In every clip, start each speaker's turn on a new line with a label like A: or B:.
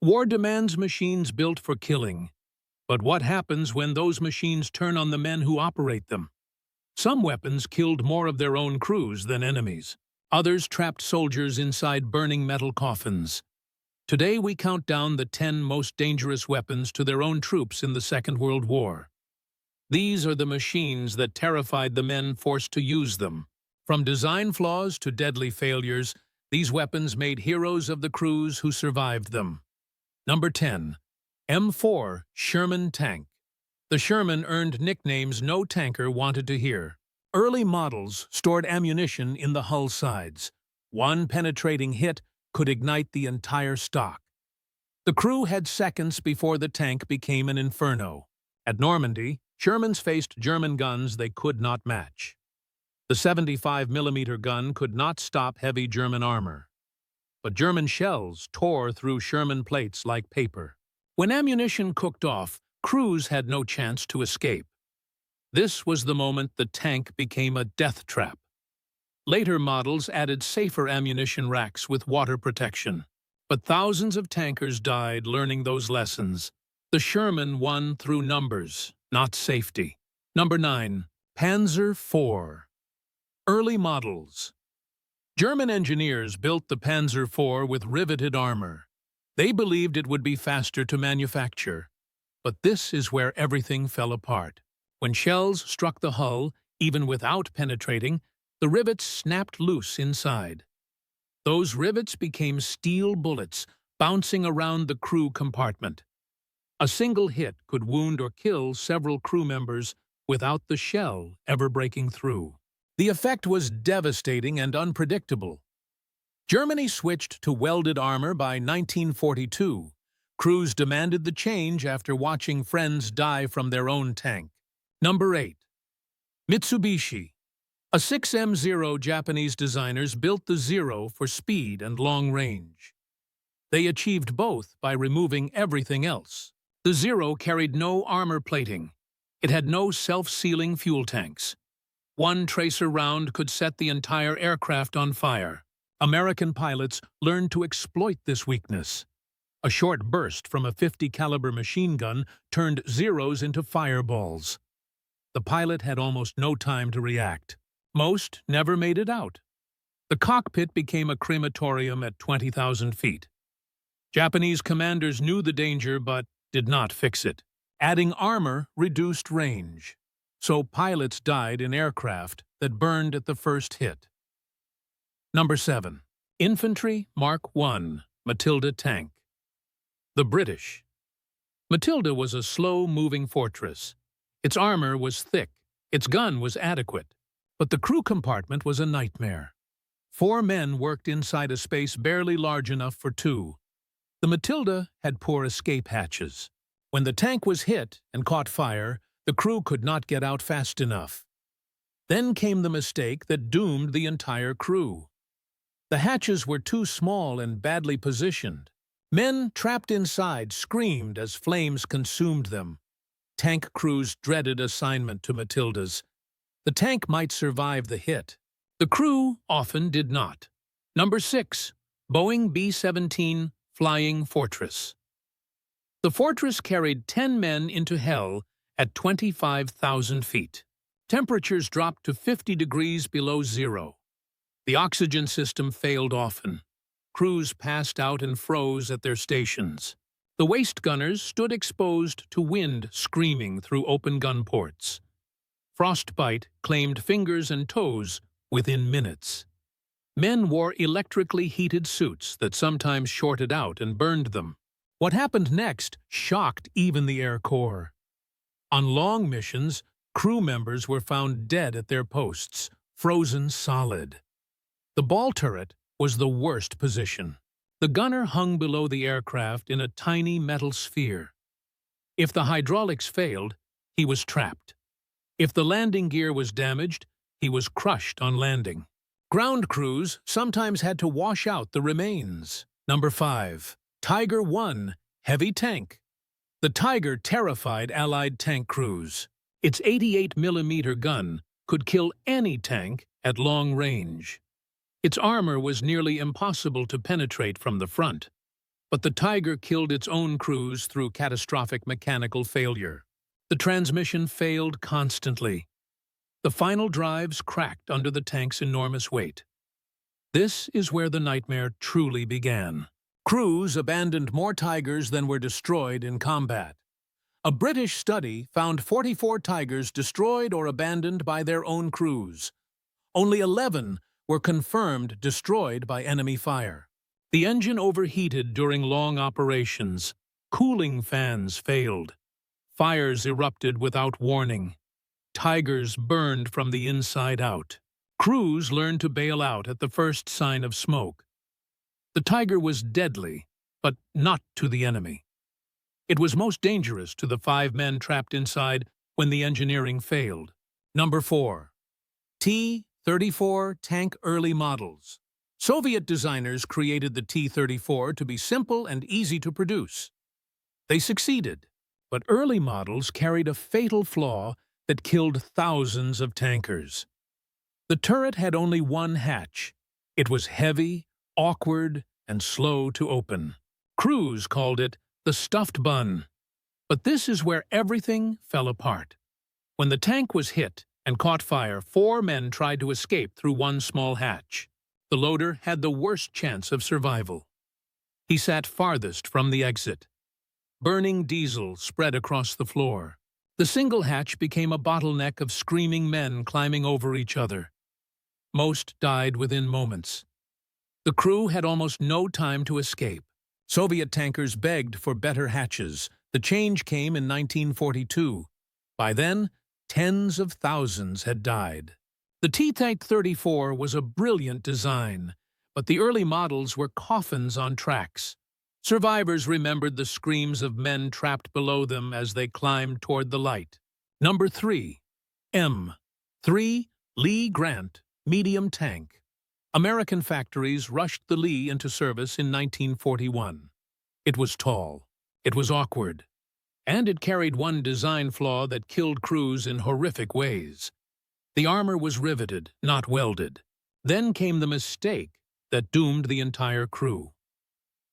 A: War demands machines built for killing. But what happens when those machines turn on the men who operate them? Some weapons killed more of their own crews than enemies. Others trapped soldiers inside burning metal coffins. Today we count down the 10 most dangerous weapons to their own troops in the Second World War. These are the machines that terrified the men forced to use them. From design flaws to deadly failures, these weapons made heroes of the crews who survived them. Number 10. M4 Sherman Tank. The Sherman earned nicknames no tanker wanted to hear. Early models stored ammunition in the hull sides. One penetrating hit could ignite the entire stock. The crew had seconds before the tank became an inferno. At Normandy, Shermans faced German guns they could not match. The 75mm gun could not stop heavy German armor. But German shells tore through Sherman plates like paper. When ammunition cooked off, crews had no chance to escape. This was the moment the tank became a death trap. Later models added safer ammunition racks with water protection. But thousands of tankers died learning those lessons. The Sherman won through numbers, not safety. Number 9. Panzer IV. Early models. German engineers built the Panzer IV with riveted armor. They believed it would be faster to manufacture. But this is where everything fell apart. When shells struck the hull, even without penetrating, the rivets snapped loose inside. Those rivets became steel bullets, bouncing around the crew compartment. A single hit could wound or kill several crew members without the shell ever breaking through. The effect was devastating and unpredictable. Germany switched to welded armor by 1942. Crews demanded the change after watching friends die from their own tank. Number 8. Mitsubishi. A6M Zero. Japanese designers built the Zero for speed and long range. They achieved both by removing everything else. The Zero carried no armor plating. It had no self-sealing fuel tanks. One tracer round could set the entire aircraft on fire. American pilots learned to exploit this weakness. A short burst from a .50 caliber machine gun turned Zeros into fireballs. The pilot had almost no time to react. Most never made it out. The cockpit became a crematorium at 20,000 feet. Japanese commanders knew the danger but did not fix it. Adding armor reduced range. So pilots died in aircraft that burned at the first hit. Number 7. Infantry Mark I Matilda tank. The British. Matilda was a slow-moving fortress. Its armor was thick, its gun was adequate, but the crew compartment was a nightmare. 4 men worked inside a space barely large enough for 2. The Matilda had poor escape hatches. When the tank was hit and caught fire, the crew could not get out fast enough. Then came the mistake that doomed the entire crew. The hatches were too small and badly positioned. Men trapped inside screamed as flames consumed them. Tank crews dreaded assignment to Matildas. The tank might survive the hit. The crew often did not. Number 6. Boeing B-17 Flying Fortress. The Fortress carried 10 men into hell at 25,000 feet. Temperatures dropped to 50 degrees below zero. The oxygen system failed often. Crews passed out and froze at their stations. The waist gunners stood exposed to wind screaming through open gun ports. Frostbite claimed fingers and toes within minutes. Men wore electrically heated suits that sometimes shorted out and burned them. What happened next shocked even the Air Corps. On long missions, crew members were found dead at their posts, frozen solid. The ball turret was the worst position. The gunner hung below the aircraft in a tiny metal sphere. If the hydraulics failed, he was trapped. If the landing gear was damaged, he was crushed on landing. Ground crews sometimes had to wash out the remains. Number 5. Tiger I Heavy Tank. The Tiger terrified Allied tank crews. Its 88mm gun could kill any tank at long range. Its armor was nearly impossible to penetrate from the front. But the Tiger killed its own crews through catastrophic mechanical failure. The transmission failed constantly. The final drives cracked under the tank's enormous weight. This is where the nightmare truly began. Crews abandoned more Tigers than were destroyed in combat. A British study found 44 Tigers destroyed or abandoned by their own crews. Only 11 were confirmed destroyed by enemy fire. The engine overheated during long operations. Cooling fans failed. Fires erupted without warning. Tigers burned from the inside out. Crews learned to bail out at the first sign of smoke. The Tiger was deadly, but not to the enemy. It was most dangerous to the 5 men trapped inside when the engineering failed. Number 4. T-34 tank early models. Soviet designers created the T-34 to be simple and easy to produce. They succeeded, but early models carried a fatal flaw that killed thousands of tankers. The turret had only one hatch. It was heavy, awkward, and slow to open. Crews called it the stuffed bun. But this is where everything fell apart. When the tank was hit and caught fire, 4 men tried to escape through one small hatch. The loader had the worst chance of survival. He sat farthest from the exit. Burning diesel spread across the floor. The single hatch became a bottleneck of screaming men climbing over each other. Most died within moments. The crew had almost no time to escape. Soviet tankers begged for better hatches. The change came in 1942. By then, tens of thousands had died. The T-34 was a brilliant design, but the early models were coffins on tracks. Survivors remembered the screams of men trapped below them as they climbed toward the light. Number 3. M3 Lee Grant medium tank. American factories rushed the Lee into service in 1941. It was tall, it was awkward, and it carried one design flaw that killed crews in horrific ways. The armor was riveted, not welded. Then came the mistake that doomed the entire crew.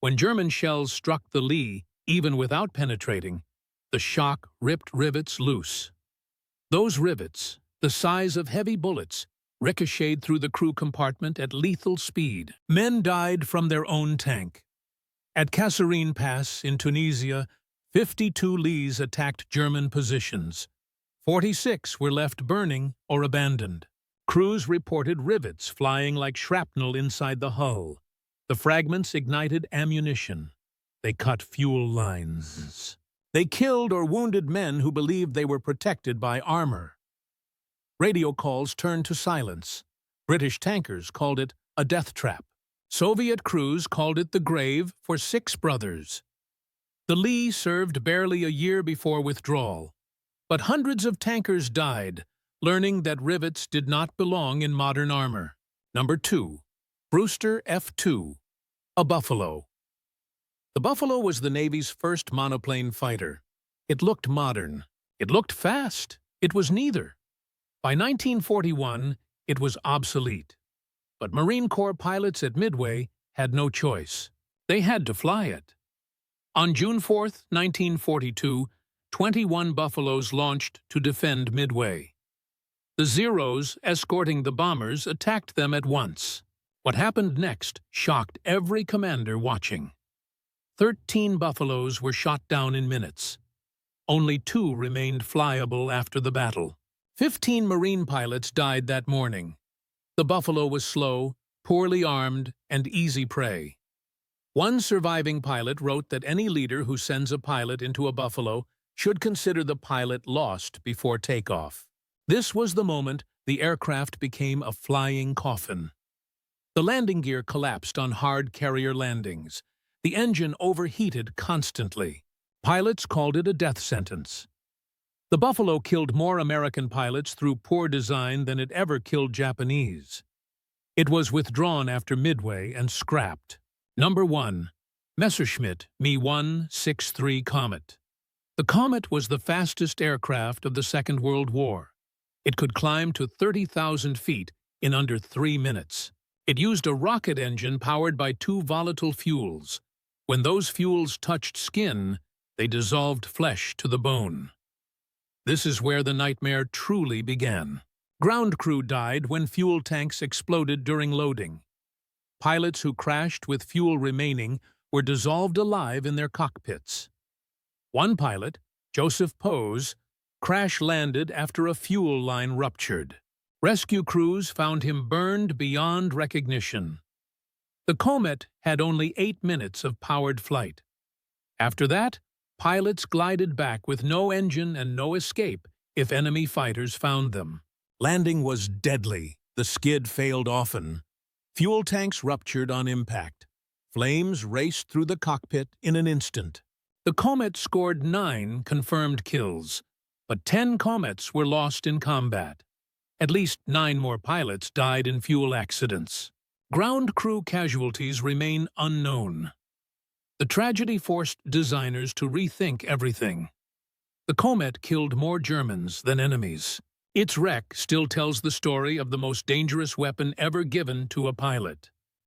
A: When German shells struck the Lee, even without penetrating, the shock ripped rivets loose. Those rivets, the size of heavy bullets, ricocheted through the crew compartment at lethal speed. Men died from their own tank. At Kasserine Pass in Tunisia, 52 Lees attacked German positions. 46 were left burning or abandoned. Crews reported rivets flying like shrapnel inside the hull. The fragments ignited ammunition. They cut fuel lines. They killed or wounded men who believed they were protected by armor. Radio calls turned to silence. British tankers called it a death trap. Soviet crews called it the grave for 6 brothers. The Lee served barely a year before withdrawal, but hundreds of tankers died, learning that rivets did not belong in modern armor. Number 2. Brewster F2A Buffalo. The Buffalo was the Navy's first monoplane fighter. It looked modern. It looked fast. It was neither. By 1941, it was obsolete. But Marine Corps pilots at Midway had no choice. They had to fly it. On June 4, 1942, 21 Buffaloes launched to defend Midway. The Zeros, escorting the bombers, attacked them at once. What happened next shocked every commander watching. 13 Buffaloes were shot down in minutes. Only 2 remained flyable after the battle. 15 Marine pilots died that morning. The Buffalo was slow, poorly armed, and easy prey. One surviving pilot wrote that any leader who sends a pilot into a Buffalo should consider the pilot lost before takeoff. This was the moment the aircraft became a flying coffin. The landing gear collapsed on hard carrier landings. The engine overheated constantly. Pilots called it a death sentence. The Buffalo killed more American pilots through poor design than it ever killed Japanese. It was withdrawn after Midway and scrapped. Number 1. Messerschmitt Me 163 Comet. The Comet was the fastest aircraft of the Second World War. It could climb to 30,000 feet in under 3 minutes. It used a rocket engine powered by 2 volatile fuels. When those fuels touched skin, they dissolved flesh to the bone. This is where the nightmare truly began. Ground crew died when fuel tanks exploded during loading. Pilots who crashed with fuel remaining were dissolved alive in their cockpits. One pilot, Joseph Pose, crash-landed after a fuel line ruptured. Rescue crews found him burned beyond recognition. The Comet had only 8 minutes of powered flight. After that, pilots glided back with no engine and no escape if enemy fighters found them. Landing was deadly. The skid failed often. Fuel tanks ruptured on impact. Flames raced through the cockpit in an instant. The Comet scored 9 confirmed kills, but 10 Comets were lost in combat. At least 9 more pilots died in fuel accidents. Ground crew casualties remain unknown. The tragedy forced designers to rethink everything. The Comet killed more Germans than enemies. Its wreck still tells the story of the most dangerous weapon ever given to a pilot.